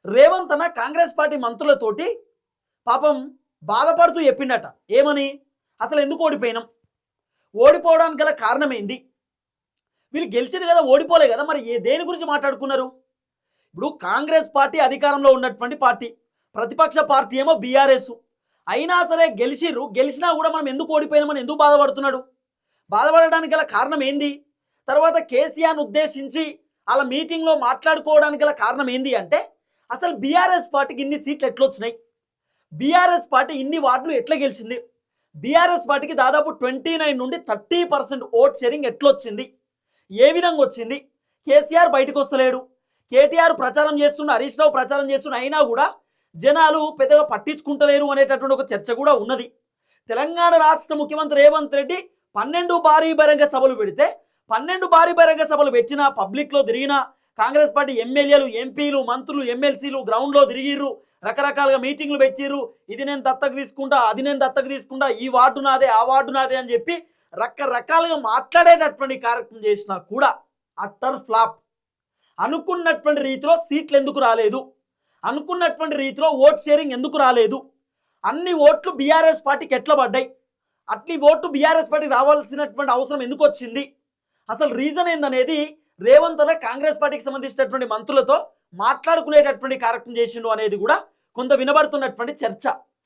రేవంత్ అన్న కాంగ్రెస్ పార్టీ మంత్రులతోటి పాపం బాధపడుతూ చెప్పిండట. ఏమని? అసలు ఎందుకు ఓడిపోయినాం, ఓడిపోవడానికి గల కారణం ఏంది, వీళ్ళు గెలిచారు కదా, ఓడిపోలే కదా, మరి దేని గురించి మాట్లాడుకున్నారు? ఇప్పుడు కాంగ్రెస్ పార్టీ అధికారంలో ఉన్నటువంటి పార్టీ, ప్రతిపక్ష పార్టీ ఏమో బీఆర్ఎస్. అయినా సరే గెలిచినా కూడా మనం ఎందుకు ఓడిపోయినామని ఎందుకు బాధపడుతున్నాడు? బాధపడడానికి గల కారణం ఏంది? తర్వాత కేసీఆర్ను ఉద్దేశించి అలా మీటింగ్లో మాట్లాడుకోవడానికి గల కారణం ఏంది అంటే, అసలు బీఆర్ఎస్ పార్టీకి ఇన్ని సీట్లు ఎట్లొచ్చినాయి, బీఆర్ఎస్ పార్టీ ఇన్ని వార్డులు ఎట్లా గెలిచింది, బీఆర్ఎస్ పార్టీకి దాదాపు 29 నుండి 30% ఓట్ షేరింగ్ ఎట్లొచ్చింది, ఏ విధంగా వచ్చింది? కేసీఆర్ బయటకు వస్తలేడు, కేటీఆర్ ప్రచారం చేస్తున్న, హరీష్ రావు ప్రచారం చేస్తున్న, అయినా కూడా జనాలు పెద్దగా పట్టించుకుంటలేరు అనేటటువంటి ఒక చర్చ కూడా ఉన్నది. తెలంగాణ రాష్ట్ర ముఖ్యమంత్రి రేవంత్ రెడ్డి 12 భారీ బహిరంగ సభలు పెడితే, 12 భారీ బహిరంగ సభలు పెట్టిన, పబ్లిక్లో తిరిగిన కాంగ్రెస్ పార్టీ ఎమ్మెల్యేలు, ఎంపీలు, మంత్రులు, ఎమ్మెల్సీలు గ్రౌండ్లో తిరిగిర్రు, రకరకాలుగా మీటింగ్లు పెట్టిర్రు. ఇది నేను దత్తకు తీసుకుంటా, అది నేను దత్తకు తీసుకుంటా, ఈ వార్డు నాదే, ఆ వార్డు నాదే అని చెప్పి రకరకాలుగా మాట్లాడేటటువంటి కార్యక్రమం చేసినా కూడా అట్టర్ ఫ్లాప్. అనుకున్నటువంటి రీతిలో సీట్లు ఎందుకు రాలేదు, అనుకున్నటువంటి రీతిలో ఓట్ షేరింగ్ ఎందుకు రాలేదు, అన్ని ఓట్లు బీఆర్ఎస్ పార్టీకి ఎట్లా పడ్డాయి, అట్లీ ఓట్లు బీఆర్ఎస్ పార్టీకి రావాల్సినటువంటి అవసరం ఎందుకు వచ్చింది, అసలు రీజన్ ఏందనేది రేవంత్ అన్న కాంగ్రెస్ పార్టీకి సంబంధించినటువంటి మంత్రులతో మాట్లాడుకునేటటువంటి కార్యక్రమం చేసిండు అనేది కూడా కొంత వినబడుతున్నటువంటి చర్చ.